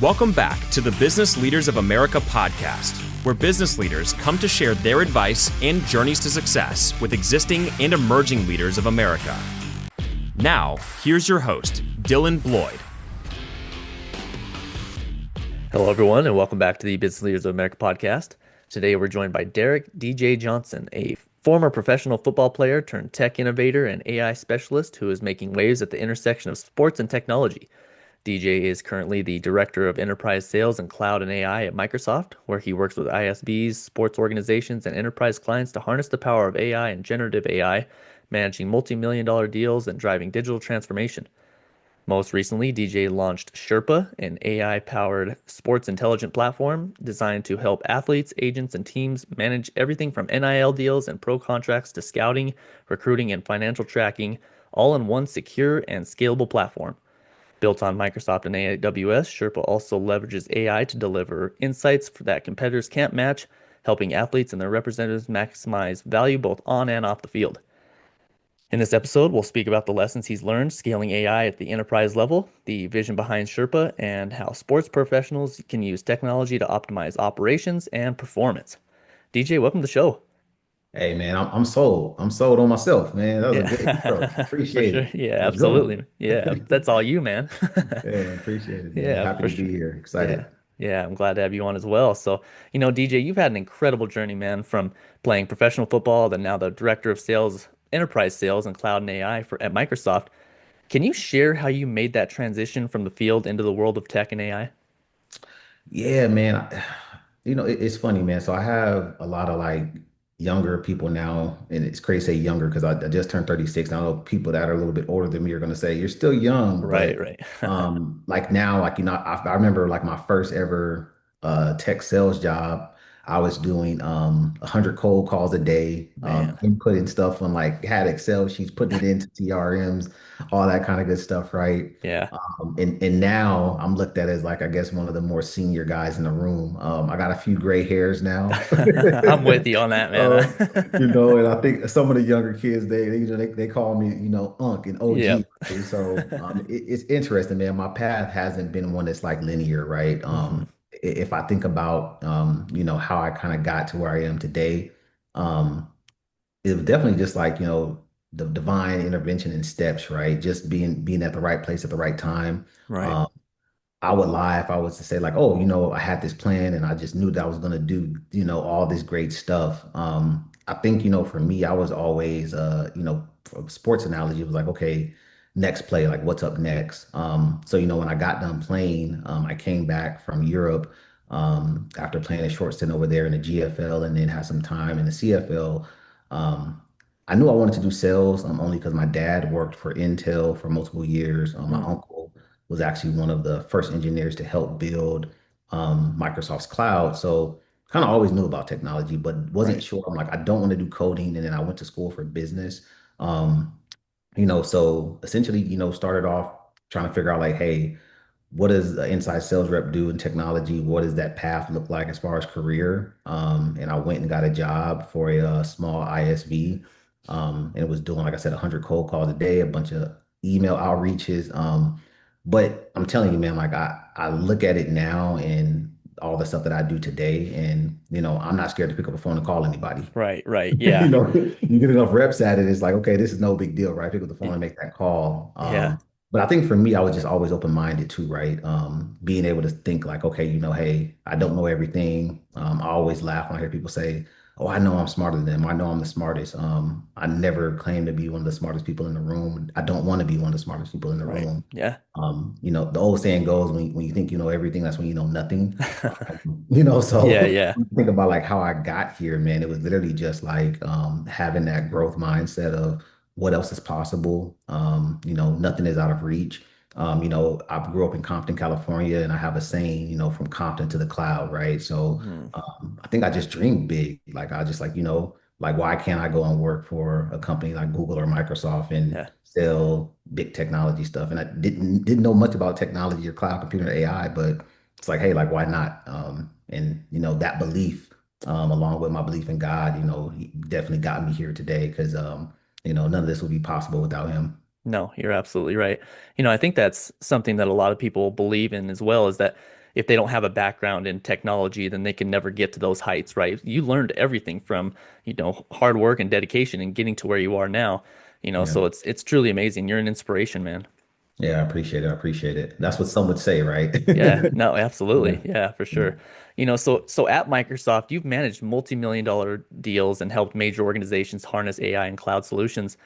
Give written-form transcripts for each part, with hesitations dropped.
Welcome back to the Business Leaders of America podcast, where business leaders come to share their advice and journeys to success with existing and emerging leaders of America. Now, here's your host, Dylan Bloyd. Hello, everyone, and welcome back to the Business Leaders of America podcast. Today, we're joined by Darrick DJ Johnson, a former professional football player turned tech innovator and AI specialist who is making waves at the intersection of sports and technology. DJ is currently the Director of Enterprise Sales and Cloud and AI at Microsoft, where he works with ISVs, sports organizations, and enterprise clients to harness the power of AI and generative AI, managing multi-million-dollar deals and driving digital transformation. Most recently, DJ launched Sherpa, an AI-powered sports intelligence platform designed to help athletes, agents, and teams manage everything from NIL deals and pro contracts to scouting, recruiting, and financial tracking, all in one secure and scalable platform. Built on Microsoft and AWS, Sherpa also leverages AI to deliver insights that competitors can't match, helping athletes and their representatives maximize value both on and off the field. In this episode, we'll speak about the lessons he's learned scaling AI at the enterprise level, the vision behind Sherpa, and how sports professionals can use technology to optimize operations and performance. DJ, welcome to the show. Hey man, I'm sold. I'm sold on myself, man. That was a Yeah, good intro. for Appreciate sure. it. Yeah, Let's go. absolutely. Yeah, that's all you, man. Yeah, appreciate it, man. Yeah, Happy for to sure. be here. Yeah. Excited. Yeah, I'm glad to have you on as well. So, DJ, you've had an incredible journey, man, from playing professional football to now the director of sales, enterprise sales and cloud and AI at Microsoft. Can you share how you made that transition from the field into the world of tech and AI? Yeah, man. It's funny, man. So I have a lot of like younger people now, and it's crazy to say younger because I just turned 36. And I know people that are a little bit older than me are going to say, you're still young, Right, but right. like now, like, I remember like my first ever tech sales job. I was doing 100 cold calls a day, Man. inputting stuff on like had Excel sheets, putting it into CRMs, all that kind of good stuff, right? Yeah. And now I'm looked at as like I guess one of the more senior guys in the room. I got a few gray hairs now. I'm with you on that, man. And I think some of the younger kids they call me Unc and OG. Yep. Right? So it's interesting, man. My path hasn't been one that's like linear, right? Mhm. If I think about how I kind of got to where I am today, um, it was definitely just like, the divine intervention in steps, right? Just being at the right place at the right time. Right. Um, I would lie if I was to say like, oh, I had this plan and I just knew that I was going to do, all this great stuff. I think, for me, I was always, from sports analogy, it was like, okay, next play, like what's up next? So, when I got done playing, I came back from Europe, after playing a short stint over there in the GFL and then had some time in the CFL. Um, I knew I wanted to do sales, only because my dad worked for Intel for multiple years. My Mm. uncle was actually one of the first engineers to help build Microsoft's cloud. So kind of always knew about technology, but wasn't Right. sure. I'm like, I don't want to do coding. And then I went to school for business. Um, so essentially, started off trying to figure out like, hey, what does an inside sales rep do in technology? What does that path look like as far as career? And I went and got a job for a, small ISV, and it was doing, like I said, 100 cold calls a day, a bunch of email outreaches. But I'm telling you, man, like I look at it now and all the stuff that I do today, and I'm not scared to pick up a phone and call anybody. Right. Right. Yeah. You get enough reps at it, it's like, okay, this is no big deal, right? Pick up the phone and make that call. Yeah. But I think for me, I was just always open-minded too, right? Being able to think like, okay, hey, I don't know everything. I always laugh when I hear people say, oh, I know I'm smarter than them. I know I'm the smartest. I never claim to be one of the smartest people in the room. I don't want to be one of the smartest people in the Right. room. Yeah. The old saying goes, when you think you know everything, that's when you know nothing. Yeah. So Yeah. think about like how I got here, man. It was literally just like having that growth mindset of what else is possible. Nothing is out of reach. I grew up in Compton, California, and I have a saying, from Compton to the cloud, right? So Mhm. I think I just dreamed big. Like I just like, like why can't I go and work for a company like Google or Microsoft and Yeah. sell big technology stuff? And I didn't know much about technology or cloud computing or AI, but it's like, hey, like why not? And that belief, along with my belief in God, he definitely got me here today because none of this would be possible without him. No, you're absolutely right. I think that's something that a lot of people believe in as well, is that if they don't have a background in technology, then they can never get to those heights, right? You learned everything from, hard work and dedication and getting to where you are now, Yeah. so it's truly amazing. You're an inspiration, man. Yeah, I appreciate it. I appreciate it. That's what some would say, right? Yeah, no, Yeah. absolutely. Yeah, for Yeah. sure. So at Microsoft, you've managed multi-million dollar deals and helped major organizations harness AI and cloud solutions.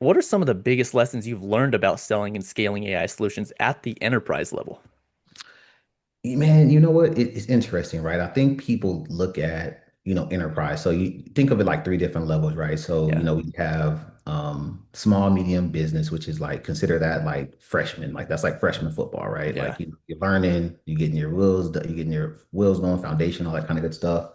What are some of the biggest lessons you've learned about selling and scaling AI solutions at the enterprise level? Man, you know what? It's interesting, right? I think people look at, enterprise. So you think of it like three different levels, right? So, Yeah, we have small, medium business, which is like consider that like freshman, like that's like freshman football, right? yeah, Like you're learning, you're getting your wheels going, foundation, all that kind of good stuff.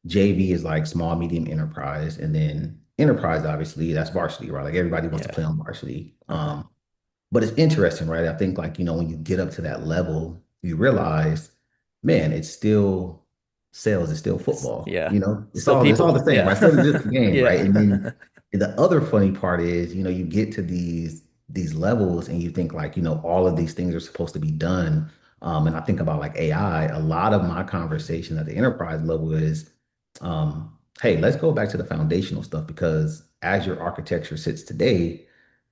JV is like small, medium enterprise, and then enterprise, obviously, that's varsity, right? Like everybody wants to yeah. play on varsity. Uh-huh. But it's interesting, right? I think like, when you get up to that level, you realize, man, it's still sales, it's still football. Yeah. It's Still all people. the same, right? Still Yeah. just a game, right? And Yeah. then the other funny part is, you get to these levels and you think like, all of these things are supposed to be done. And I think about like AI, a lot of my conversation at the enterprise level is, hey, let's go back to the foundational stuff because as your architecture sits today,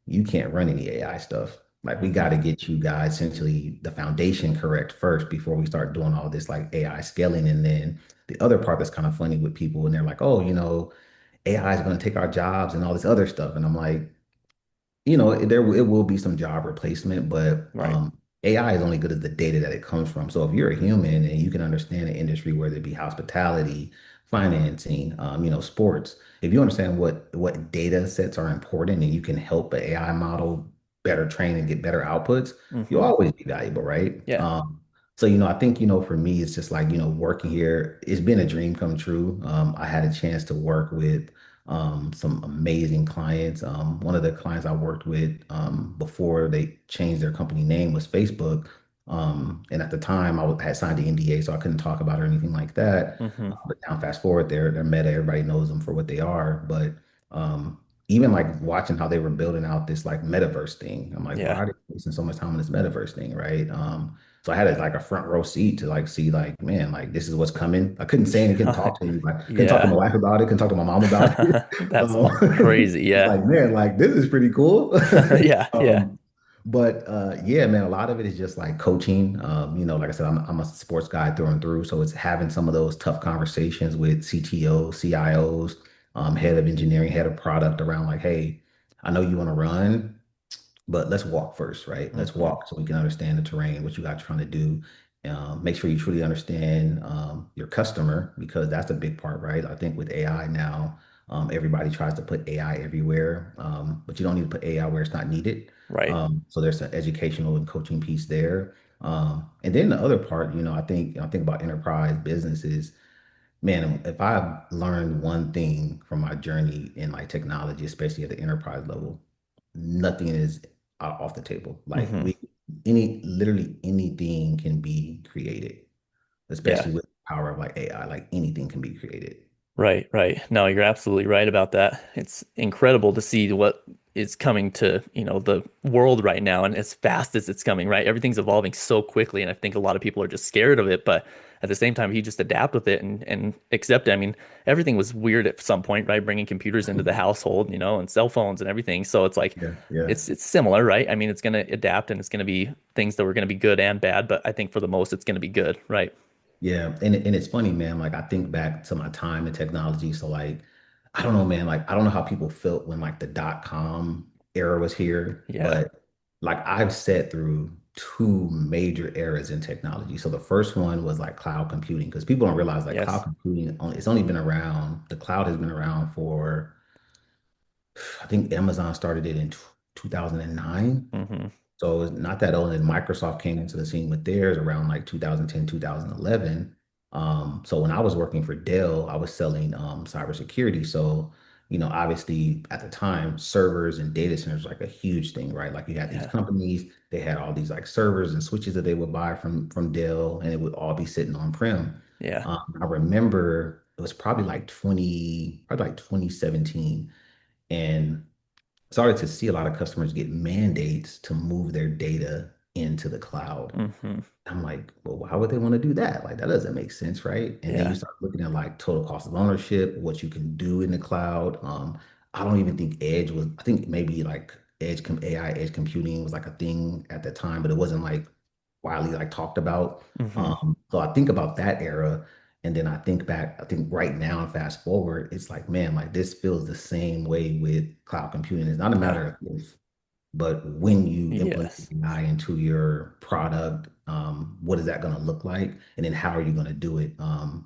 you can't run any AI stuff. Like we got Hmm. to get you guys essentially the foundation correct first before we start doing all this like AI scaling. And then the other part that's kind of funny with people and they're like, oh, AI is going to take our jobs and all this other stuff. And I'm like, it will be some job replacement, but Right. AI is only good as the data that it comes from. So if you're a human and you can understand the industry, whether it be hospitality, financing, sports, if you understand what data sets are important and you can help an AI model better train and get better outputs, you'll Hmm. always be valuable, right? Yeah. So I think for me, it's just like working here. It's been a dream come true. I had a chance to work with some amazing clients. One of the clients I worked with before they changed their company name was Facebook. And at the time, had signed the NDA, so I couldn't talk about it or anything like that. Hmm. But now, fast forward, they're Meta. Everybody knows them for what they are. But even like watching how they were building out this like metaverse thing, I'm like, why Yeah. are they wasting so much time on this metaverse thing, right? So I had like a front row seat to like see like, man, like this is what's coming. I couldn't say anything, couldn't talk to anybody, couldn't talk to my Yeah. wife about it, couldn't talk to my mom about it. That's Um, crazy. it's Yeah. like, man, like this is pretty cool. Yeah. Yeah. But yeah, man, a lot of it is just like coaching. Like I said, I'm a sports guy through and through. So it's having some of those tough conversations with CTOs, CIOs, head of engineering, head of product around like, hey, I know you want to run. But let's walk first, right? Let's Hmm. walk so we can understand the terrain, what you guys are trying to do. Make sure you truly understand your customer because that's a big part, right? I think with AI now, everybody tries to put AI everywhere, but you don't need to put AI where it's not needed. Right. So there's an educational and coaching piece there. And then the other part, I think about enterprise businesses. Man, if I've learned one thing from my journey in like technology, especially at the enterprise level, nothing is off the table. Like Hmm. literally anything can be created, Yeah. especially with the power of like AI, like anything can be created. Right, right. No, you're absolutely right about that. It's incredible to see what is coming to, the world right now and as fast as it's coming, right? Everything's evolving so quickly, and I think a lot of people are just scared of it, but at the same time, if you just adapt with it and accept it. I mean, everything was weird at some point, right? Bringing computers into the household, and cell phones and everything. So it's like Yeah, yeah. it's similar, right? I mean, it's going to adapt and it's going to be things that were going to be good and bad, but I think for the most it's going to be good, right? Yeah, and it's funny, man. Like I think back to my time in technology. So like, I don't know, man. Like I don't know how people felt when like the dot-com era was here, Yeah. but like I've sat through two major eras in technology. So the first one was like cloud computing, because people don't realize like cloud Yes. computing it's only been around. The cloud has been around for I think Amazon started it in 2009. Hmm. So it's not that old. And Microsoft came into the scene with theirs around like 2010, 2011. So when I was working for Dell, I was selling cybersecurity. So, obviously at the time, servers and data centers were like a huge thing, right? Like you had these Yeah. companies, they had all these like servers and switches that they would buy from Dell, and it would all be sitting on-prem. Yeah. I remember it was probably like 2017. And started to see a lot of customers get mandates to move their data into the cloud. Hmm. I'm like, well, why would they want to do that? Like, that doesn't make sense, right? And then you Yeah. start looking at like total cost of ownership, what you can do in the cloud. I don't even think Edge was, I think maybe like AI, edge computing was like a thing at the time, but it wasn't like widely like talked about. Hmm. So I think about that era, and then I think back, I think right now and fast forward, it's like, man, like this feels the same way with cloud computing. It's not a Yeah. matter of if, but when you implement Yes. AI into your product, what is that going to look like? And then how are you going to do it?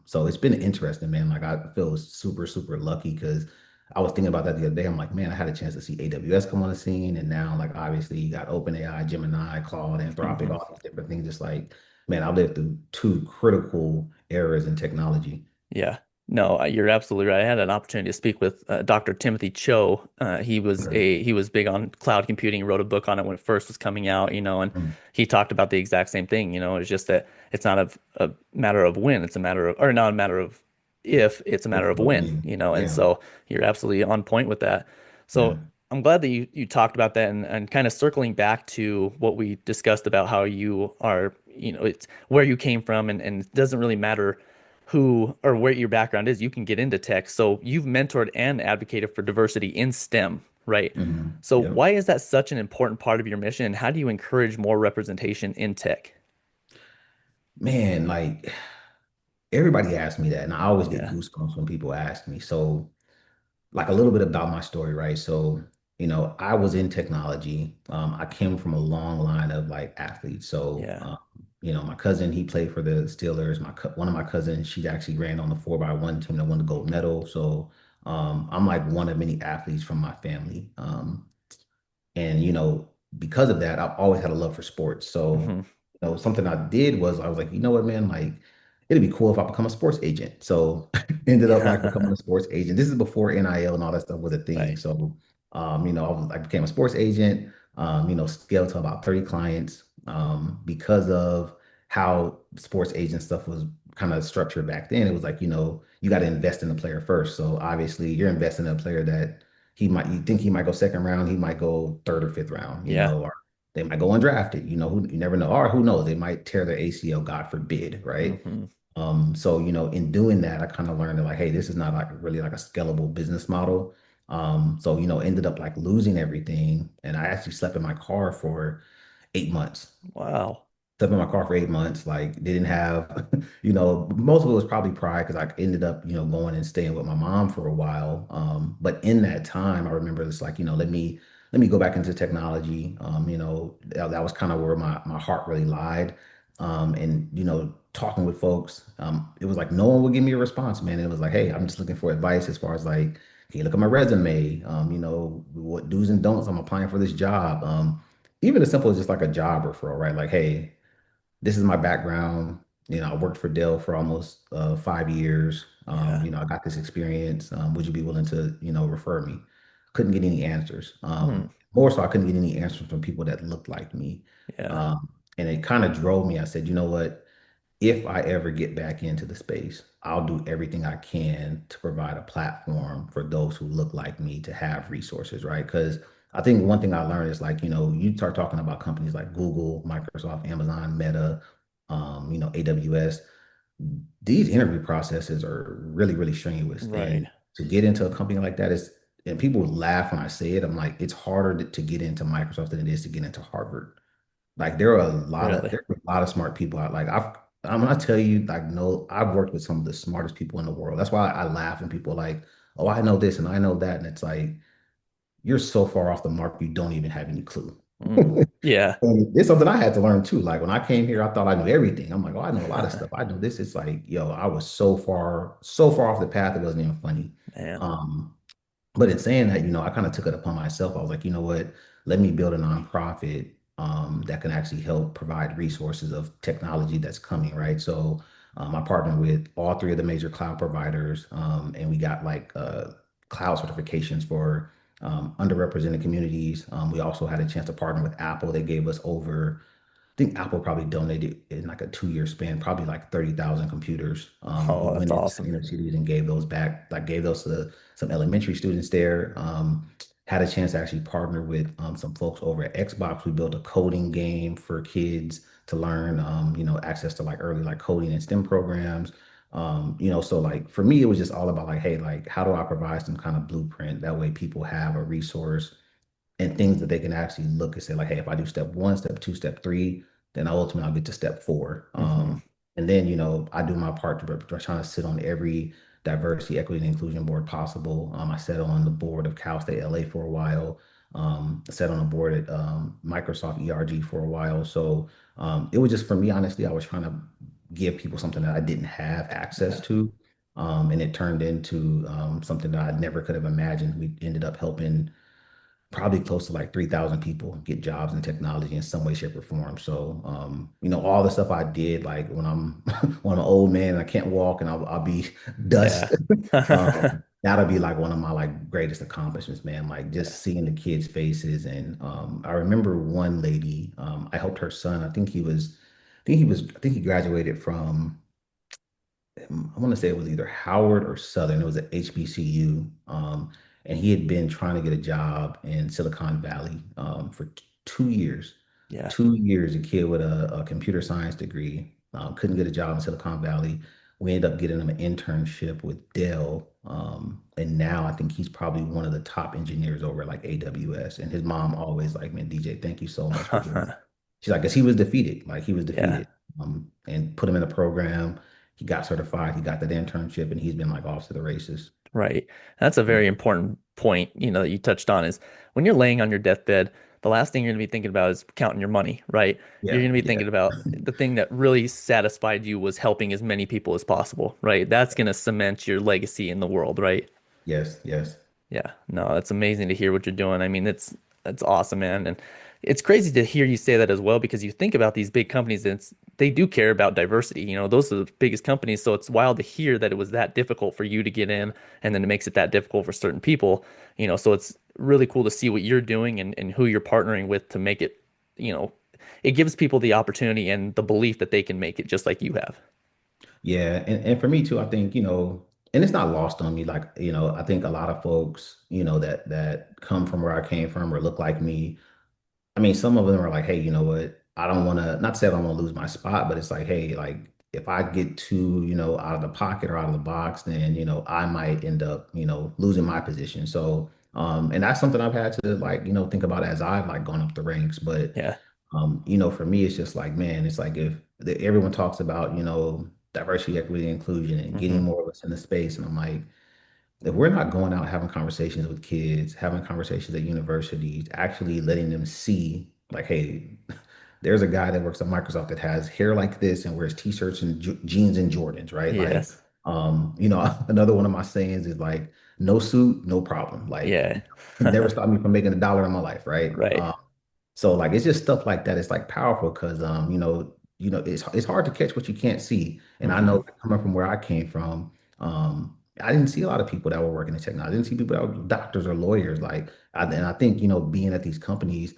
So it's been interesting, man. Like I feel super, super lucky because I was thinking about that the other day. I'm like, man, I had a chance to see AWS come on the scene. And now, like, obviously, you got OpenAI, Gemini, Claude, Anthropic, Hmm. all these different things. Just like, man, I lived through two critical eras in technology. Yeah. No, you're absolutely right. I had an opportunity to speak with Dr. Timothy Cho. Okay. He was big on cloud computing. He wrote a book on it when it first was coming out, and Mm. he talked about the exact same thing. It's just that it's not a matter of when, it's a matter of, or not a matter of if, it's a If matter of but when. And yeah, so you're absolutely on point with that. yeah. So I'm glad that you talked about that, and kind of circling back to what we discussed about how you are, it's where you came from, and it doesn't really matter who or where your background is, you can get into tech. So you've mentored and advocated for diversity in STEM, right? So Yep. why is that such an important part of your mission? And how do you encourage more representation in tech? Man, like everybody asks me that, and I always get Yeah, goosebumps when people ask me. So, like a little bit about my story, right? So, I was in technology. I came from a long line of like athletes. So, yeah, my cousin, he played for the Steelers. One of my cousins, she actually ran on the 4x1 team that won the gold medal. So, I'm like one of many athletes from my family. And, because of that, I've always had a love for sports. So, hmm, something I did was I was like, you know what, man, like it'd be cool if I become a sports agent. So ended up like becoming yeah, a sports agent. This is before NIL and all that stuff was a thing. right, So, I became a sports agent, scaled to about 30 clients, because of how sports agent stuff was kind of structured back then. It was like, you got to invest in the player first. So obviously you're investing in a player that you think he might go second round, he might go third or fifth round, yeah, or they might go undrafted, you never know, or who knows, they might tear their ACL, God forbid, right? hmm, So, in doing that, I kind of learned that like, hey, this is not like really like a scalable business model. So, ended up like losing everything. And I actually slept in my car for 8 months. wow, Slept in my car for 8 months, like didn't have, most of it was probably pride because I ended up, going and staying with my mom for a while. But in that time, I remember it's like, let me go back into technology. That was kind of where my heart really lied. And talking with folks, it was like no one would give me a response, man. It was like, hey, I'm just looking for advice as far as like, can you look at my resume? What do's and don'ts I'm applying for this job. Even as simple as just like a job referral, right? Like, hey, this is my background. I worked for Dell for almost 5 years. yeah, I got this experience. Would you be willing to, refer me? Couldn't get any answers. hmm, More so, I couldn't get any answers from people that looked like me. yeah, And it kind of drove me. I said, you know what? If I ever get back into the space, I'll do everything I can to provide a platform for those who look like me to have resources, right? Because I think one thing I learned is like, you start talking about companies like Google, Microsoft, Amazon, Meta, AWS. These interview processes are really, really strenuous. right, And to get into a company like that is, and people laugh when I say it, I'm like, it's harder to get into Microsoft than it is to get into Harvard. Like really, there are a lot of smart people out. Like I'm gonna tell you, like, no, I've worked with some of the smartest people in the world. That's why I laugh when people are like, oh, I know this and I know that. And it's like, you're so far off the mark, you don't even have any clue. mm, yeah, And it's something I had to learn too. Like when I came here, I thought I knew everything. I'm like, oh, I know a lot of stuff. I know this. It's like, yo, I was so far off the path, it wasn't even funny. man, Um, but in saying that, I kind of took it upon myself. I was like, you know what? Let me build a nonprofit, that can actually help provide resources of technology that's coming, right? So I partnered with all three of the major cloud providers, and we got like cloud certifications for underrepresented communities. We also had a chance to partner with Apple. They gave us over, I think Apple probably donated in like a 2 year span, probably like 30,000 computers. We oh, that's went into awesome, inner cities and gave those back, like gave those to some elementary students there. Had a chance to actually partner with some folks over at Xbox. We built a coding game for kids to learn, access to like early like coding and STEM programs. So like for me, it was just all about like, hey, like how do I provide some kind of blueprint? That way people have a resource and things that they can actually look and say like, hey, if I do step one, step two, step three, then ultimately I'll get to step four. Hmm. And then, I do my part to trying to sit on every diversity, equity, and inclusion board possible. I sat on the board of Cal State LA for a while. I sat on a board at Microsoft ERG for a while. So it was just for me, honestly, I was trying to give people something that I didn't have access Yeah. to. And it turned into something that I never could have imagined. We ended up helping probably close to like 3,000 people get jobs in technology in some way, shape, or form. So, all the stuff I did, like when I'm when I'm an old man and I can't walk and I'll be Yeah. dust, that'll be like one of my like greatest accomplishments, man. Like Yeah. just seeing the kids' faces. And I remember one lady, I helped her son. I think he graduated from I want to say it was either Howard or Southern. It was at HBCU. And he had been trying to get a job in Silicon Valley for 2 years. Yeah. 2 years, a kid with a computer science degree couldn't get a job in Silicon Valley. We ended up getting him an internship with Dell. And now I think he's probably one of the top engineers over at like AWS. And his mom always like, man, DJ, thank you so much for doing it. She's like, because he was defeated. Like he was Yeah. defeated. And put him in a program. He got certified, he got that internship, and he's been like off to the races. Right. That's a Yeah. very important point, that you touched on is when you're laying on your deathbed, the last thing you're going to be thinking about is counting your money, right? You're Yeah. going to be Yeah. thinking about the thing that really satisfied you was helping as many people as possible, right? That's going to cement your legacy in the world, right? Yes. Yes. Yeah, no, it's amazing to hear what you're doing. I mean, that's awesome, man. And it's crazy to hear you say that as well because you think about these big companies and they do care about diversity. Those are the biggest companies, so it's wild to hear that it was that difficult for you to get in and then it makes it that difficult for certain people. So it's really cool to see what you're doing and who you're partnering with to make it, you know, it gives people the opportunity and the belief that they can make it just like you have. Yeah. And for me too, I think, and it's not lost on me. Like, I think a lot of folks, that come from where I came from or look like me. I mean, some of them are like, hey, you know what? I don't want to, not say I don't want to lose my spot, but it's like, hey, like if I get too, out of the pocket or out of the box, then, I might end up, losing my position. So, and that's something I've had to like, think about as I've like gone up the ranks. But, Yeah. for me, it's just like, man, it's like if everyone talks about, diversity, equity, and inclusion and getting Hmm. more of us in the space. And I'm like, if we're not going out having conversations with kids, having conversations at universities, actually letting them see, like, hey, there's a guy that works at Microsoft that has hair like this and wears t-shirts and jeans and Jordans, right? Like, Yes. another one of my sayings is like, no suit, no problem. Like, Yeah. never stopped me from making $1 in my life, right? Right. So like it's just stuff like that. It's like powerful because it's hard to catch what you can't see. And I know Hmm. like, coming from where I came from, I didn't see a lot of people that were working in technology. I didn't see people that were doctors or lawyers. And I think being at these companies,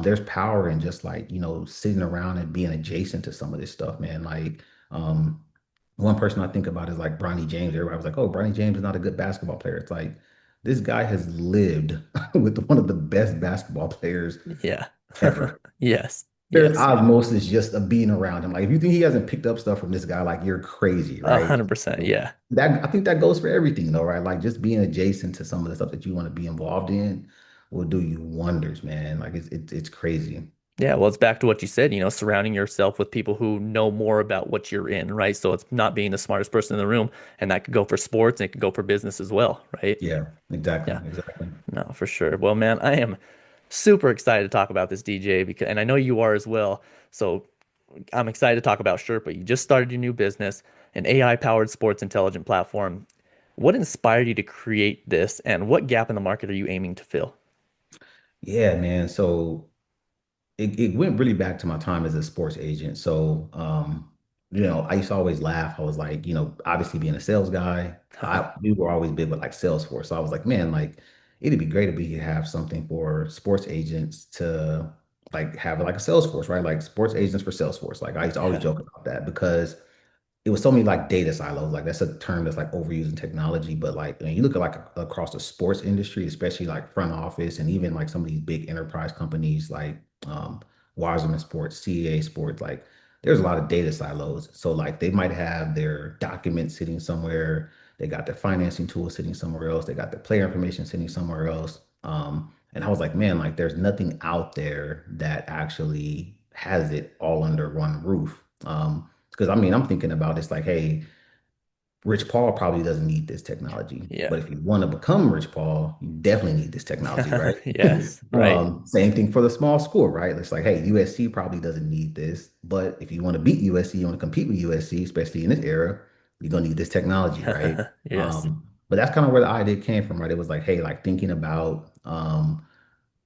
there's power in just like sitting around and being adjacent to some of this stuff, man. Like one person I think about is like Bronny James. Everybody was like, "Oh, Bronny James is not a good basketball player." It's like this guy has lived with one of the best basketball players Yeah. ever. Yes. There's Yes. osmosis just of being around him. Like if you think he hasn't picked up stuff from this guy, like you're crazy, A right? 100%. Yeah. That I think that goes for everything though, right? Like just being adjacent to some of the stuff that you want to be involved in will do you wonders, man. Like it's crazy. Yeah. Well, it's back to what you said, surrounding yourself with people who know more about what you're in, right? So it's not being the smartest person in the room. And that could go for sports and it could go for business as well, right? Yeah, exactly, Yeah. exactly. No, for sure. Well, man, I am super excited to talk about this DJ because, and I know you are as well. So I'm excited to talk about Sherpa. You just started your new business, an AI powered sports intelligent platform. What inspired you to create this and what gap in the market are you aiming to fill? Yeah, man. So it went really back to my time as a sports agent. So, I used to always laugh. I was like, obviously being a sales guy, we were always big with like Salesforce. So I was like, man, like it'd be great if we could have something for sports agents to like have like a Salesforce, right? Like sports agents for Salesforce. Like I used to always Yeah. joke about that because it was so many like data silos. Like that's a term that's like overused in technology, but like when you look at like across the sports industry, especially like front office and even like some of these big enterprise companies like Wasserman Sports, CEA Sports, like there's a lot of data silos. So like they might have their documents sitting somewhere, they got their financing tools sitting somewhere else, they got their player information sitting somewhere else. And I was like, man, like there's nothing out there that actually has it all under one roof. Because I mean, I'm thinking about it's like, hey, Rich Paul probably doesn't need this technology, Yeah. but if you want to become Rich Paul, you definitely need this technology, right? Yes, right. Same thing for the small school, right? It's like, hey, USC probably doesn't need this, but if you want to beat USC, you want to compete with USC, especially in this era, you're gonna need this technology, right? Yes. But that's kind of where the idea came from, right? It was like, hey, like thinking about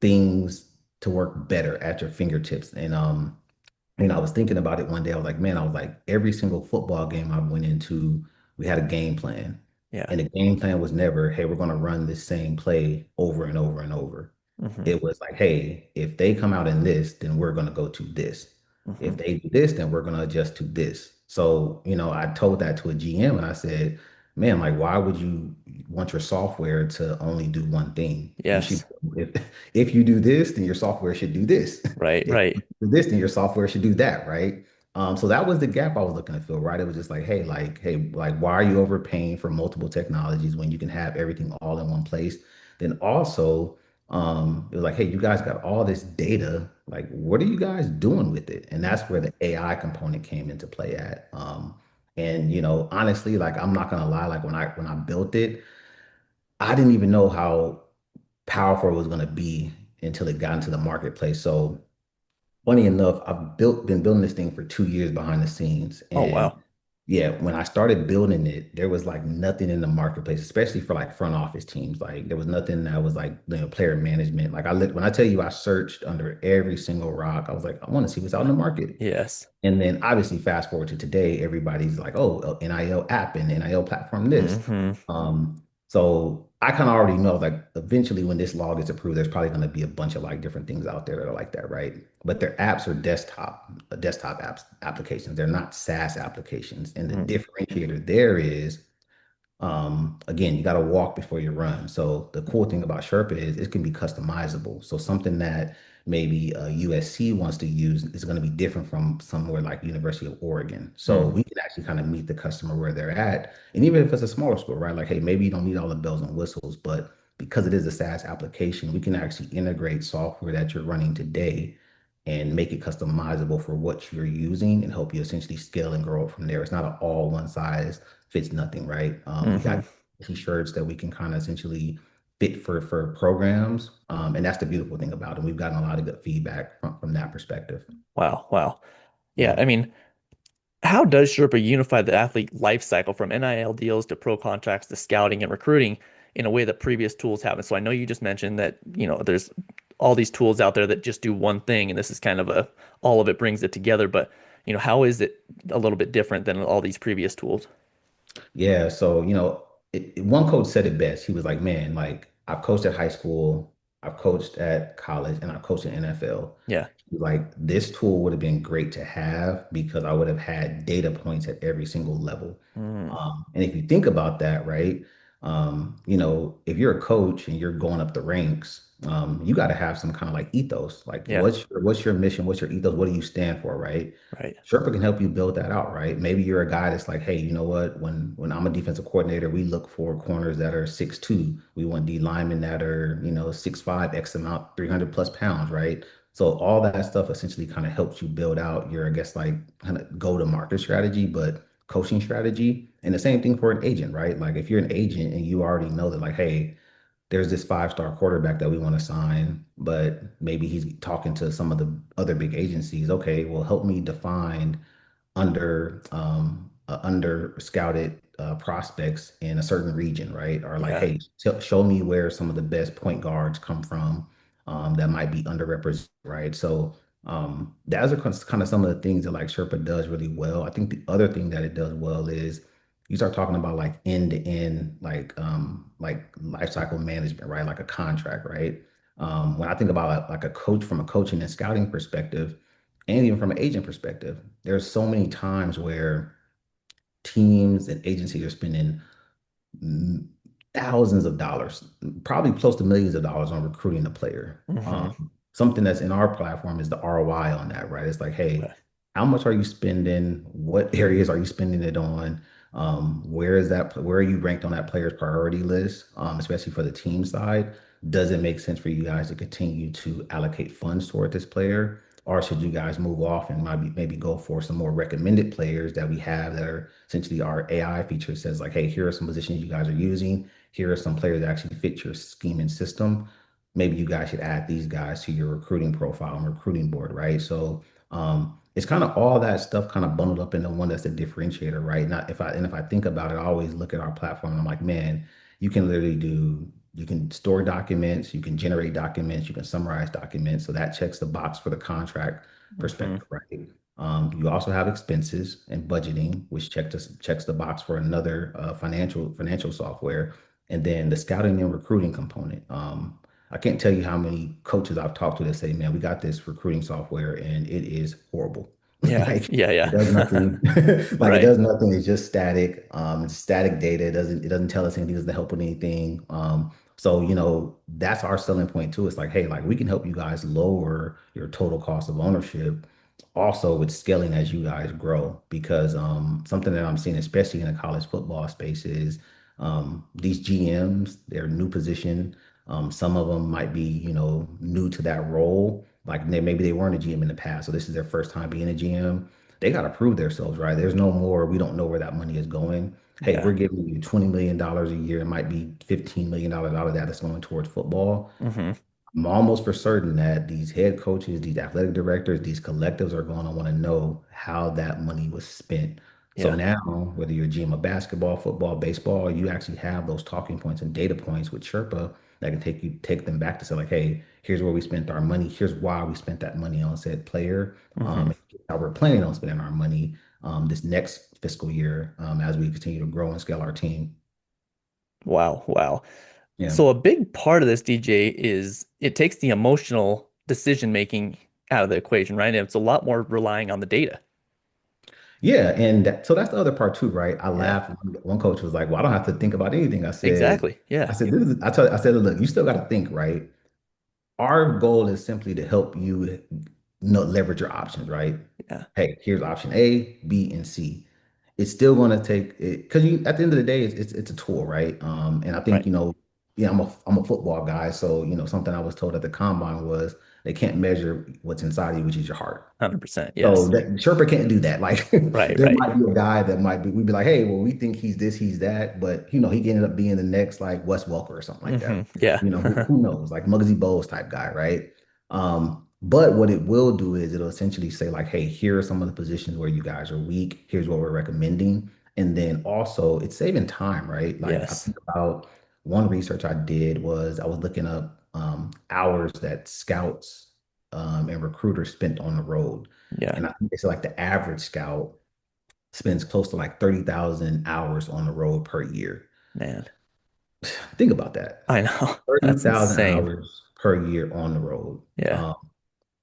things to work better at your fingertips, and I was thinking about it one day. I was like, man, I was like, every single football game I went into, we had a game plan. Yeah. And the game plan was never, hey, we're going to run this same play over and over and over. Hmm. It was like, hey, if they come out in this, then we're going to go to this. Hmm. If they do this, then we're going to adjust to this. So, I told that to a GM and I said, man, like, why would you want your software to only do one thing? You should, Yes. if, if you do this, then your software should do this. Right, If right. do this, then your software should do that, right? So that was the gap I was looking to fill, right? It was just like, hey, like, why are you overpaying for multiple technologies when you can have everything all in one place? Then also, it was like, hey, you guys got all this data. Like, what are you guys doing with it? And that's where the AI component came into play at. And honestly, like, I'm not gonna lie, like when I built it, I didn't even know how powerful it was gonna be until it got into the marketplace. So funny enough, been building this thing for 2 years behind the scenes. Oh, And wow. yeah, when I started building it, there was like nothing in the marketplace, especially for like front office teams. Like there was nothing that was like, player management. Like when I tell you I searched under every single rock, I was like, I want to see what's out in the market. Yes. And then obviously fast forward to today, everybody's like, oh, NIL app and NIL platform this. Hmm. So I kind of already know like eventually when this law gets approved, there's probably going to be a bunch of like different things out there that are like that, right? But their apps are desktop apps applications. They're not SaaS applications. And the differentiator there is again, you got to walk before you run. So the cool thing about Sherpa is it can be customizable. So something that maybe USC wants to use is going to be different from somewhere like University of Oregon. So Mm. we can actually kind of meet the customer where they're at. And even if it's a smaller school, right? Like, hey, maybe you don't need all the bells and whistles, but because it is a SaaS application, we can actually integrate software that you're running today and make it customizable for what you're using and help you essentially scale and grow it from there. It's not an all one size fits nothing, right? We Hmm. got t-shirts that we can kind of essentially fit for programs, and that's the beautiful thing about it. We've gotten a lot of good feedback from that perspective. Wow, wow. Yeah, Yeah. I mean, how does Sherpa unify the athlete life cycle from NIL deals to pro contracts to scouting and recruiting in a way that previous tools haven't? So I know you just mentioned that, there's all these tools out there that just do one thing, and this is kind of all of it brings it together. But, how is it a little bit different than all these previous tools? Yeah, so one coach said it best. He was like, "Man, like I've coached at high school, I've coached at college, and I've coached in NFL. Yeah. Like this tool would have been great to have because I would have had data points at every single level. Mm, And if you think about that, right, if you're a coach and you're going up the ranks, you got to have some kind of like ethos. Like, yeah, what's your mission? What's your ethos? What do you stand for, right? right. Sherpa can help you build that out, right? Maybe you're a guy that's like, hey, you know what? When I'm a defensive coordinator, we look for corners that are 6'2". We want D linemen that are, 6'5", X amount, 300 plus pounds, right? So all that stuff essentially kind of helps you build out your, I guess, like kind of go to market strategy, but coaching strategy. And the same thing for an agent, right? Like if you're an agent and you already know that, like, hey, there's this five-star quarterback that we want to sign, but maybe he's talking to some of the other big agencies. Okay, well, help me define under scouted prospects in a certain region, right? Or like, Yeah. hey, show me where some of the best point guards come from that might be underrepresented, right? So those are kind of some of the things that like Sherpa does really well. I think the other thing that it does well is you start talking about like end to end, like life cycle management, right? Like a contract, right? When I think about like a coach from a coaching and scouting perspective, and even from an agent perspective, there's so many times where teams and agencies are spending mm, thousands of dollars, probably close to millions of dollars on recruiting a player. Hmm. Something that's in our platform is the ROI on that, right? It's like, hey, Okay. how much are you spending? What areas are you spending it on? Where is that? Where are you ranked on that player's priority list? Especially for the team side, does it make sense for you guys to continue to allocate funds toward this player? Or should you guys move off and maybe go for some more recommended players that we have that are essentially our AI feature says like, hey, here are some positions you guys are using. Here are some players that actually fit your scheme and system. Maybe you guys should add these guys to your recruiting profile and recruiting board, right? So it's kind of all that stuff kind of bundled up into one that's a differentiator, right? Not if I and if I think about it, I always look at our platform and I'm like, man, you can literally do you can store documents, you can generate documents, you can summarize documents. So that checks the box for the contract Hmm. perspective, right? You also have expenses and budgeting, which checks the box for another financial software, and then the scouting and recruiting component. I can't tell you how many coaches I've talked to that say, "Man, we got this recruiting software and it is horrible. Yeah. Like Yeah. it does Yeah. nothing. Like it Right. does nothing. It's just static. It's static data. It doesn't tell us anything. It doesn't help with anything. So, that's our selling point too. It's like, hey, like we can help you guys lower your total cost of ownership also with scaling as you guys grow. Because something that I'm seeing, especially in the college football space, is these GMs, they're new position. Some of them might be, new to that role. Like maybe they weren't a GM in the past, so this is their first time being a GM. They got to prove themselves, right? There's no more, we don't know where that money is going. Hey, Yeah. we're giving you $20 million a year. It might be $15 million out of that that's going towards football. Hmm. I'm almost for certain that these head coaches, these athletic directors, these collectives are going to want to know how that money was spent. So Yeah. now, whether you're a GM of basketball, football, baseball, you actually have those talking points and data points with Sherpa that can take them back to say like, hey, here's where we spent our money. Here's why we spent that money on said player. Hmm. How we're planning on spending our money this next fiscal year as we continue to grow and scale our team. Wow. Wow. Yeah. So a big part of this, DJ, is it takes the emotional decision making out of the equation, right? And it's a lot more relying on the data. Yeah, and so that's the other part too, right? I Yeah. laughed. One coach was like, "Well, I don't have to think about anything." I said, Exactly. Yeah. I said, look, you still got to think, right? Our goal is simply to help you leverage your options, right? Yeah. Hey, here's option A, B, and C. It's still going to take it because you at the end of the day, it's a tool, right? And I think Right. yeah, I'm a football guy, so something I was told at the combine was they can't measure what's inside of you, which is your heart. 100%. So Yes. that Sherpa can't do that. Like Right. there Right. might be a guy that might be we'd be like, hey, well, we think he's this, he's that, but he ended up being the next like Wes Welker or something like that. Yeah. Who knows? Like Muggsy Bogues type guy, right? But what it will do is it'll essentially say, like, hey, here are some of the positions where you guys are weak. Here's what we're recommending. And then also it's saving time, right? Like I Yes. think about one research I did was I was looking up hours that scouts and recruiters spent on the road. Yeah. And I think it's like the average scout spends close to like 30,000 hours on the road per year. Man. Think about that. I know. That's 30,000 insane. hours per year on the road. Yeah.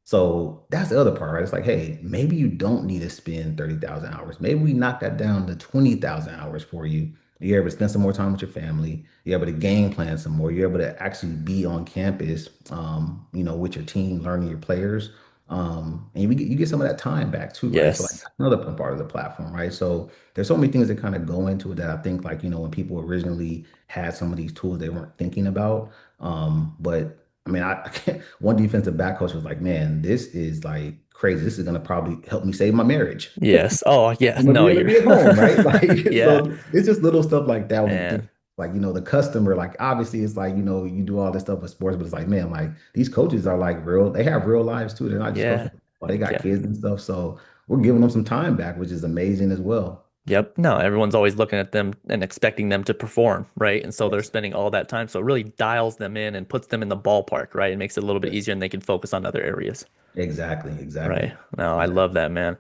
So that's the other part, right? It's like, hey, maybe you don't need to spend 30,000 hours. Maybe we knock that down to 20,000 hours for you. You're able to spend some more time with your family. You're able to game plan some more. You're able to actually be on campus, with your team, learning your players. And you get some of that time back too, right? So like Yes. that's another part of the platform, right? So there's so many things that kind of go into it that I think like, when people originally had some of these tools they weren't thinking about. But I mean, I can't, one defensive back coach was like, man, this is like crazy. This is going to probably help me save my marriage. Yes. Oh, yeah. I'm gonna No, be able to you're be at home, right? Like, yeah, so it's just little stuff like that when you man. think, like, the customer, like, obviously, it's like, you do all this stuff with sports, but it's like, man, like, these coaches are like real, they have real lives too. They're not just Yeah. coaching, they got Yeah. kids and stuff. So we're giving them some time back, which is amazing as well. Yep. No, everyone's always looking at them and expecting them to perform, right? And so they're Yes, spending all that time. So it really dials them in and puts them in the ballpark, right? It makes it a little bit yes, easier and they can focus on other areas. exactly, Right. exactly, No, I exactly. love that, man.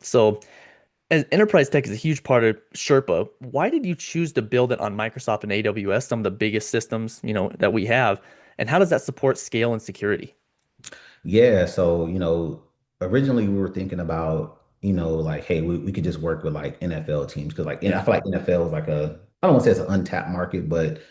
So as enterprise tech is a huge part of Sherpa, why did you choose to build it on Microsoft and AWS, some of the biggest systems, that we have? And how does that support scale and security? Yeah, so originally we were thinking about. like, hey, we could just work with like NFL teams because like I Yeah. feel like NFL is like I don't want to say it's an untapped market, but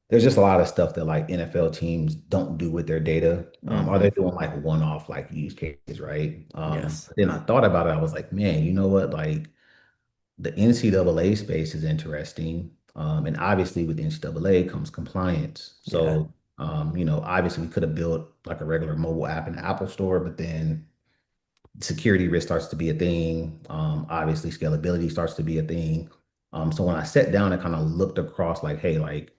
there's just a lot of stuff that like NFL teams don't do with their data. Or Hmm. they're doing like one-off like use cases, right? Yes. But then I thought about it, I was like, man, you know what? Like the NCAA space is interesting. And obviously with NCAA comes compliance. Yeah. So obviously we could have built like a regular mobile app in the Apple Store, but then security risk starts to be a thing. Obviously, scalability starts to be a thing. So when I sat down and kind of looked across, like, hey, like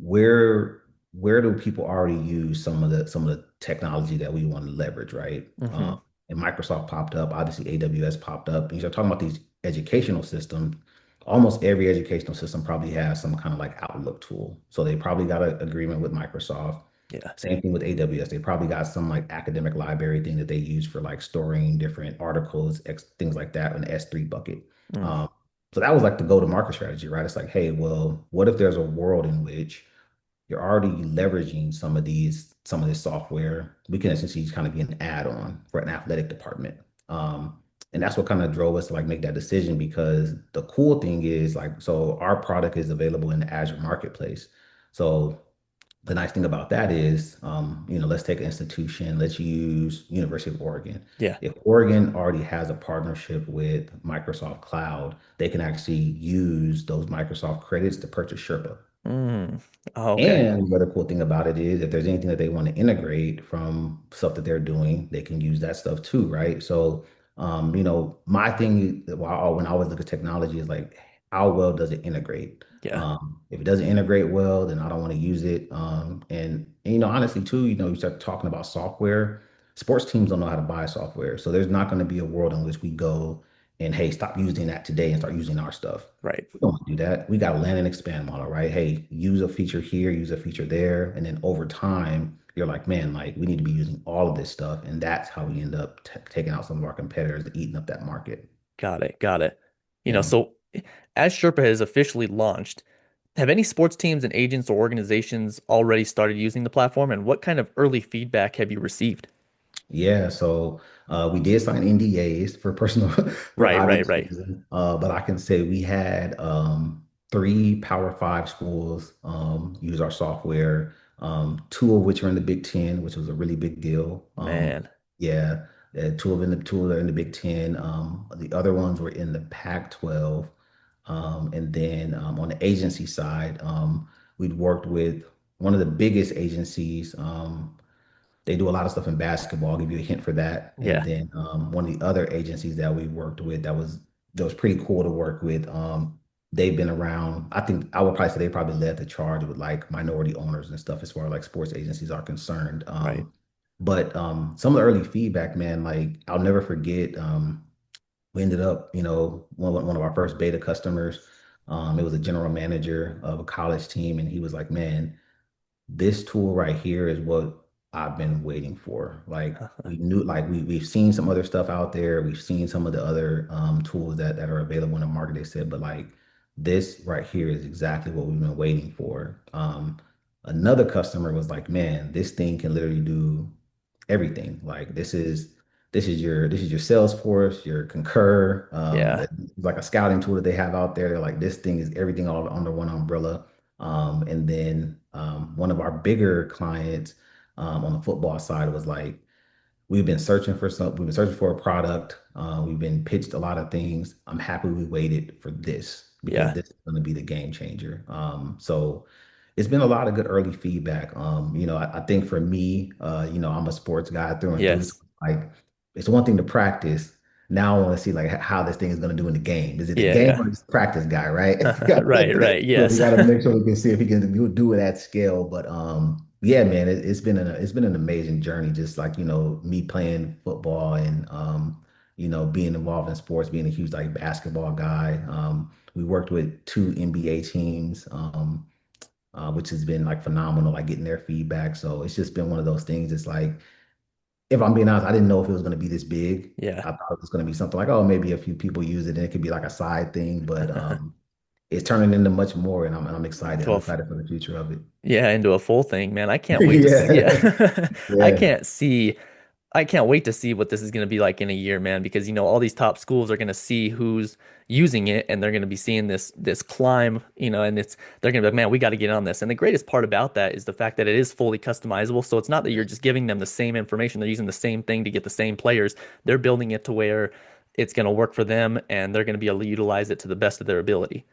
where where do people already use some of the technology that we want to leverage, right? Hmm. And Microsoft popped up, obviously AWS popped up. And you start talking about these educational systems. Almost every educational system probably has some kind of like Outlook tool. So they probably got an agreement with Microsoft. Yeah. Same thing with AWS. They probably got some like academic library thing that they use for like storing different articles, things like that in the S3 bucket. Mm. Um, so that was like the go-to-market strategy, right? It's like, hey, well, what if there's a world in which you're already leveraging some of this software? We can essentially kind of be an add-on for an athletic department. Um, and that's what kind of drove us to like make that decision because the cool thing is like, so our product is available in the Azure marketplace. So the nice thing about that is, let's take an institution, let's use University of Oregon. Yeah. If Oregon already has a partnership with Microsoft Cloud, they can actually use those Microsoft credits to purchase Sherpa. Mm. Oh, okay. And the other cool thing about it is if there's anything that they want to integrate from stuff that they're doing, they can use that stuff too, right? So, my thing when I always look at technology is like, how well does it integrate? Yeah. If it doesn't integrate well, then I don't want to use it. And honestly, too, you start talking about software. Sports teams don't know how to buy software, so there's not going to be a world in which we go and hey, stop using that today and start using our stuff. Right. We don't do that. We got a land and expand model, right? Hey, use a feature here, use a feature there. And then over time, you're like, man, like we need to be using all of this stuff. And that's how we end up taking out some of our competitors and eating up that market. Got it. Got it. Yeah. So as Sherpa has officially launched, have any sports teams and agents or organizations already started using the platform? And what kind of early feedback have you received? Yeah, so we did sign NDAs for personal, for Right, right, obvious right. reasons. But I can say we had three Power Five schools use our software, two of which are in the Big Ten, which was a really big deal. Man. Yeah, two are in the Big Ten. The other ones were in the Pac-12. And then on the agency side, we'd worked with one of the biggest agencies. They do a lot of stuff in basketball. I'll give you a hint for that. And Yeah. then one of the other agencies that we worked with that was pretty cool to work with. They've been around. I think I would probably say they probably led the charge with like minority owners and stuff as far as like sports agencies are concerned. Right. But some of the early feedback, man, like I'll never forget. We ended up, one of our first beta customers. It was a general manager of a college team, and he was like, "Man, this tool right here is what I've been waiting for. Like we knew, like we've seen some other stuff out there. We've seen some of the other tools that are available in the market. They said, but like this right here is exactly what we've been waiting for. Another customer was like, man, this thing can literally do everything. Like this is your Salesforce, your Concur, Yeah. like a scouting tool that they have out there. They're like, this thing is everything all under one umbrella. And then one of our bigger clients on the football side was like, we've been searching for a product. We've been pitched a lot of things. I'm happy we waited for this because Yeah. this is going to be the game changer. So it's been a lot of good early feedback. I think for me, I'm a sports guy through and through. So Yes. like, it's one thing to practice. Now I want to see like how this thing is going to do in the game. Is it the Yeah, game yeah. or just practice guy, right? So Right, right. we Yes. got to make sure we can see if he can do it at scale. But yeah, man, it's been an amazing journey. Just like me playing football and being involved in sports, being a huge like basketball guy. We worked with two NBA teams, which has been like phenomenal, like getting their feedback. So it's just been one of those things. It's like, if I'm being honest, I didn't know if it was going to be this big. Yeah. I thought it was going to be something like, oh, maybe a few people use it and it could be like a side thing, but it's turning into much more, and I'm excited. Into I'm a excited for the future of it. yeah, into a full thing, man. I can't wait to see. Yeah, Yeah. I yeah. can't see I can't wait to see what this is going to be like in a year, man, because all these top schools are going to see who's using it and they're going to be seeing this climb, and they're going to be like, man, we got to get on this. And the greatest part about that is the fact that it is fully customizable. So it's not that you're just giving them the same information, they're using the same thing to get the same players. They're building it to where it's going to work for them and they're going to be able to utilize it to the best of their ability.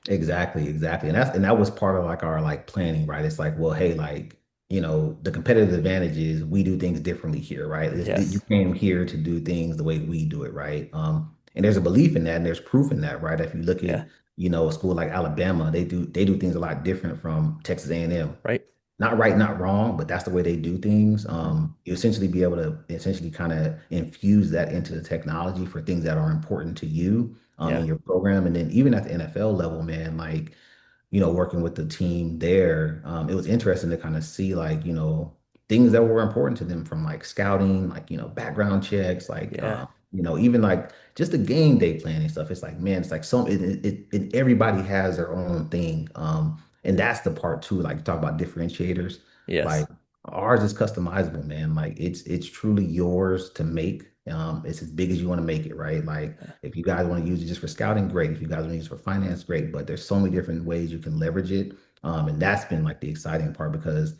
Exactly, exactly. And that was part of like our like planning, right? It's like, well, hey, like, the competitive advantage is we do things differently here, right? You Yes. came here to do things the way we do it, right? And there's a belief in that and there's proof in that, right? If you look at, Yeah. a school like Alabama, they do things a lot different from Texas A&M. Right. Not right, not wrong, but that's the way they do things. Mhm. You essentially be able to essentially kind of infuse that into the technology for things that are important to you in Yeah. your program. And then even at the NFL level, man, like, working with the team there, it was interesting to kind of see like, things that were important to them from like scouting, like, background checks, like, Yeah. even like just the game day planning stuff. It's like, man, it's like everybody has their own thing. And that's the part too, like talk about differentiators, Yes. like ours is customizable, man. Like it's truly yours to make. It's as big as you want to make it, right? Like if you guys want to use it just for scouting, great. If you guys want to use it for finance, great. But there's so many different ways you can leverage it. And that's been like the exciting part because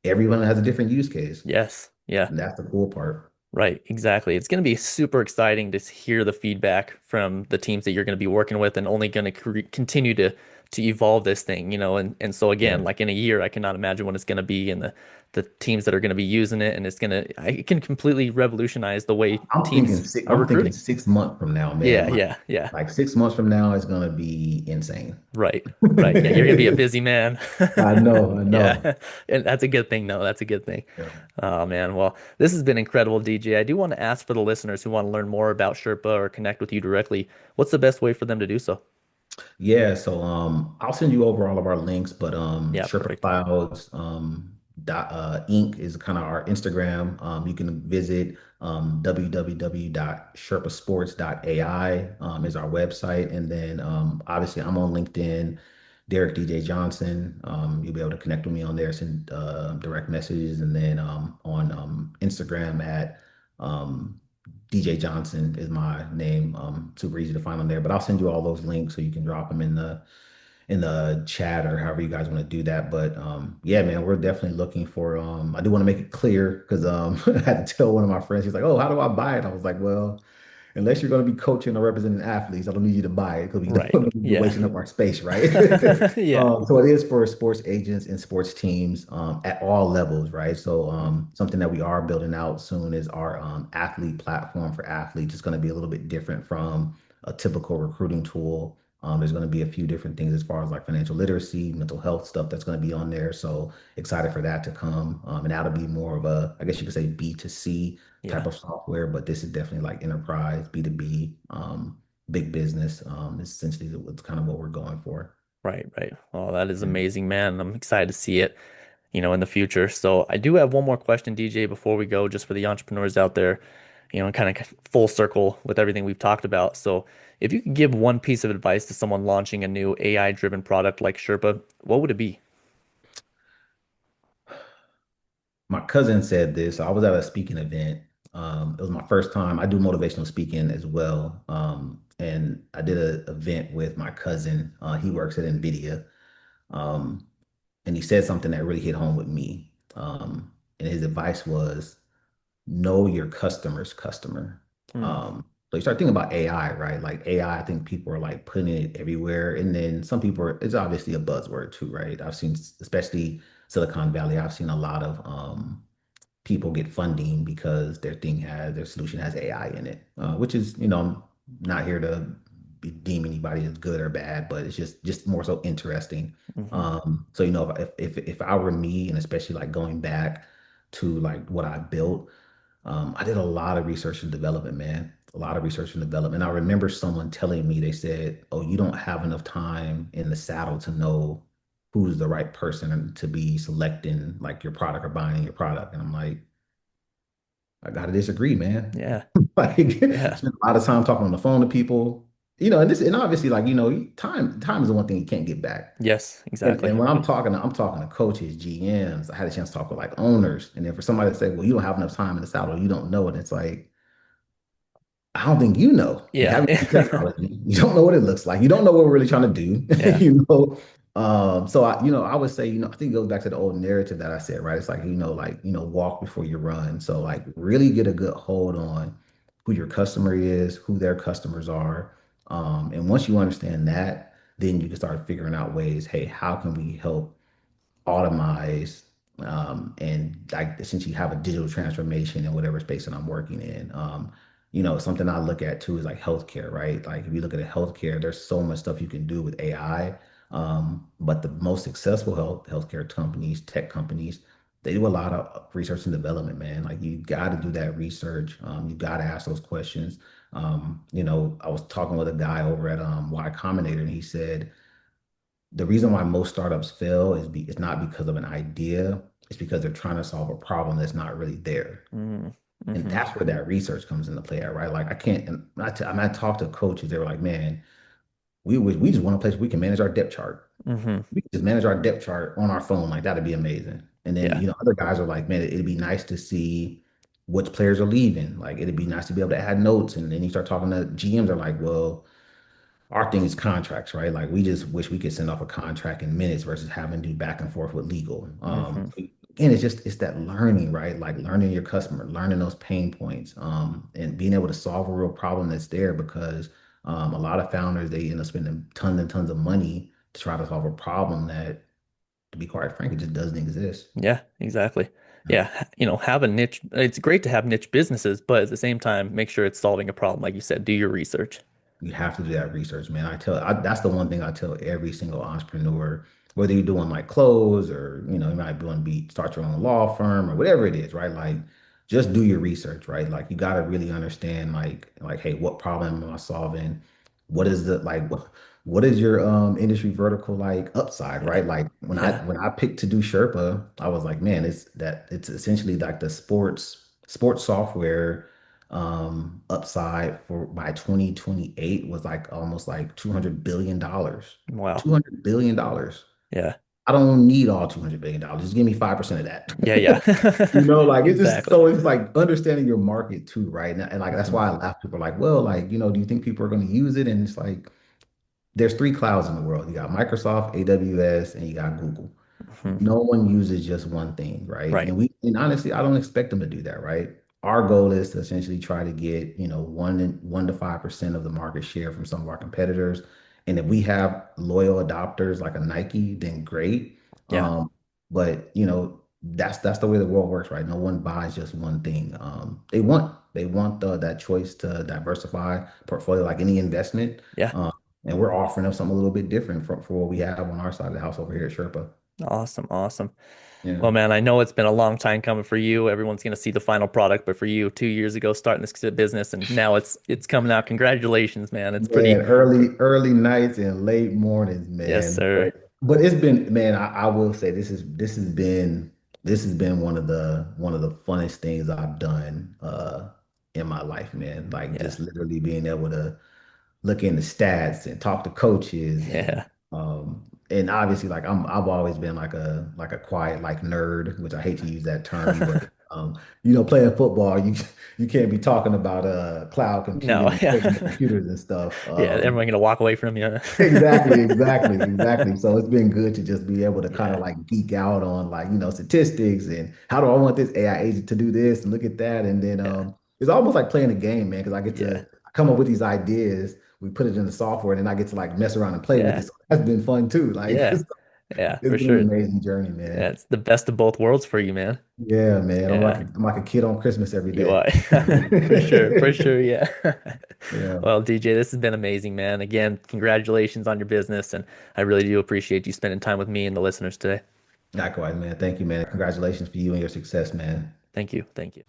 everyone has a different use case. Yes. Yeah. And that's the cool part. Right, exactly. It's going to be super exciting to hear the feedback from the teams that you're going to be working with and only going to continue to evolve this thing, and so again, Yeah. like in a year, I cannot imagine what it's going to be and the teams that are going to be using it and it can completely revolutionize the way I'm thinking teams six, are I'm thinking recruiting. 6 months from now, man. Yeah, Like yeah, yeah. like 6 months from now is gonna be insane. Right. Right. Yeah, you're going to be a busy man. I know. Yeah. And that's a good thing. No, that's a good thing. Yeah. Oh man, well, this has been incredible, DJ. I do want to ask for the listeners who want to learn more about Sherpa or connect with you directly, what's the best way for them to do so? Yeah, so I'll send you over all of our links, but Yeah, Sherpa perfect. Clouds Inc. is kind of our Instagram. You can visit www.sherpasports.ai is our website. And then obviously I'm on LinkedIn, Derek DJ Johnson. You'll be able to connect with me on there, send direct messages, and then on Instagram at DJ Johnson is my name. Super easy to find on there, but I'll send you all those links so you can drop them in the chat or however you guys want to do that. But yeah, man, we're definitely looking for. I do want to make it clear because I had to tell one of my friends. He's like, "Oh, how do I buy it?" I was like, "Well, unless you're going to be coaching or representing athletes, I don't need you to buy it because we Right. don't need you Yeah. wasting up our space, right?" Yeah. So it is for sports agents and sports teams at all levels, right? So something that we are building out soon is our athlete platform for athletes. It's going to be a little bit different from a typical recruiting tool. There's going to be a few different things as far as like financial literacy, mental health stuff that's going to be on there. So excited for that to come. And that'll be more of a, I guess you could say B2C type Yeah. of software, but this is definitely like enterprise, B2B, big business. Is essentially what's kind of what we're going for. Right, right. Oh, that is Yeah. amazing, man. I'm excited to see it, in the future. So I do have one more question, DJ, before we go, just for the entrepreneurs out there, and kind of full circle with everything we've talked about. So if you could give one piece of advice to someone launching a new AI-driven product like Sherpa, what would it be? My cousin said this. I was at a speaking event. It was my first time. I do motivational speaking as well. And I did an event with my cousin. He works at NVIDIA. Um, and he said something that really hit home with me. And his advice was know your customer's customer. Hmm. So you start thinking about AI, right? Like AI, I think people are like putting it everywhere. And then some people it's obviously a buzzword too, right? I've seen, especially Silicon Valley, I've seen a lot of people get funding because their solution has AI in it, which is, I'm not here to deem anybody as good or bad, but it's just more so interesting. Hmm. So if I were me, and especially like going back to like what I built, I did a lot of research and development, man. A lot of research and development. I remember someone telling me, they said, "Oh, you don't have enough time in the saddle to know who's the right person to be selecting like your product or buying your product." And I'm like, I gotta disagree, man. Yeah. Like, I Yeah. spent a lot of time talking on the phone to people. and obviously, like, time is the one thing you can't get back. Yes, And, exactly. and when I'm talking to coaches, GMs. I had a chance to talk with like owners, and then for somebody to say, "Well, you don't have enough time in the saddle, you don't know it," it's like, I don't think you know. You Yeah. haven't used technology. You don't know what it looks like. You don't know what we're really trying to do. Yeah. So I would say, I think it goes back to the old narrative that I said, right? It's like, walk before you run. So like really get a good hold on who your customer is, who their customers are. And once you understand that, then you can start figuring out ways, hey, how can we help automize and like essentially have a digital transformation in whatever space that I'm working in. Something I look at too is like healthcare, right? Like if you look at healthcare, there's so much stuff you can do with AI. But the most successful healthcare companies, tech companies, they do a lot of research and development, man. Like you got to do that research. You got to ask those questions. I was talking with a guy over at Y Combinator, and he said the reason why most startups fail it's not because of an idea, it's because they're trying to solve a problem that's not really there. Mm, And hmm. that's where that research comes into play at, right? Like I can't, and I talked to coaches, they were like, man, we just want a place where we can manage our depth chart. Hmm. We can just manage our depth chart on our phone. Like that'd be amazing. And then, Yeah. other guys are like, man, it'd be nice to see which players are leaving. Like it'd be nice to be able to add notes. And then you start talking to GMs are like, well, our thing is contracts, right? Like we just wish we could send off a contract in minutes versus having to do back and forth with legal. Hmm. Again, it's that learning, right? Like learning your customer, learning those pain points, and being able to solve a real problem that's there because a lot of founders they end up spending tons and tons of money to try to solve a problem that, to be quite frank, it just doesn't exist. Yeah, exactly. Yeah, have a niche. It's great to have niche businesses, but at the same time, make sure it's solving a problem. Like you said, do your research. You have to do that research, man. That's the one thing I tell every single entrepreneur, whether you're doing like clothes or, you might be want to start your own law firm or whatever it is, right? Like, just do your research, right? Like, you got to really understand, like, hey, what problem am I solving? What is what is your industry vertical like upside, Yeah. right? Like Yeah. when I picked to do Sherpa, I was like, man, it's essentially like the sports software upside for by 2028 was like almost like $200 billion. Wow. $200 billion. Yeah. I don't need all $200 billion. Just give me 5% of Yeah. that. Yeah. Like Exactly. it's like understanding your market too, right? And like that's Hmm. why I laugh. People are like, well, like, do you think people are going to use it? And it's like there's three clouds in the world. You got Microsoft, AWS, and you got Google. Hmm. No one uses just one thing, right? Right. And honestly, I don't expect them to do that, right? Our goal is to essentially try to get, 1 to 5% of the market share from some of our competitors. And if we have loyal adopters like a Nike, then great. Yeah. But that's the way the world works, right? No one buys just one thing. They want that choice to diversify portfolio like any investment. Yeah. Um, and we're offering them something a little bit different for what we have on our side of the house over here at Sherpa. Awesome. Awesome. Yeah. Well, man, I know it's been a long time coming for you. Everyone's going to see the final product, but for you, 2 years ago, starting this business, and now it's coming out. Congratulations, man. It's Man, pretty. early nights and late mornings, Yes, man. sir. But it's been, man, I will say this has been one of the funnest things I've done in my life, man. Like Yeah. just literally being able to look into stats and talk to coaches Yeah. and obviously like I've always been like a quiet like nerd, which I hate to use that term, but playing football, you can't be talking about cloud No. computing and coding Yeah. computers and stuff. Yeah. Everyone going to walk away from you. Exactly. So it's been good to just be able to kind of Yeah. like geek out on like, statistics and how do I want this AI agent to do this and look at that. And then Yeah. it's almost like playing a game, man, because I get Yeah. to come up with these ideas, we put it in the software, and then I get to like mess around and play with it. Yeah. So that's been fun too. Like Yeah. it's Yeah. For been an sure. amazing journey, Yeah. man. It's the best of both worlds for you, man. Yeah, man. I'm like Yeah. I'm like a kid on Christmas every You day. are. For sure. For sure. Yeah. Yeah. Well, DJ, this has been amazing, man. Again, congratulations on your business. And I really do appreciate you spending time with me and the listeners today. Likewise, man. Thank you, man. Congratulations for you and your success, man. Thank you. Thank you.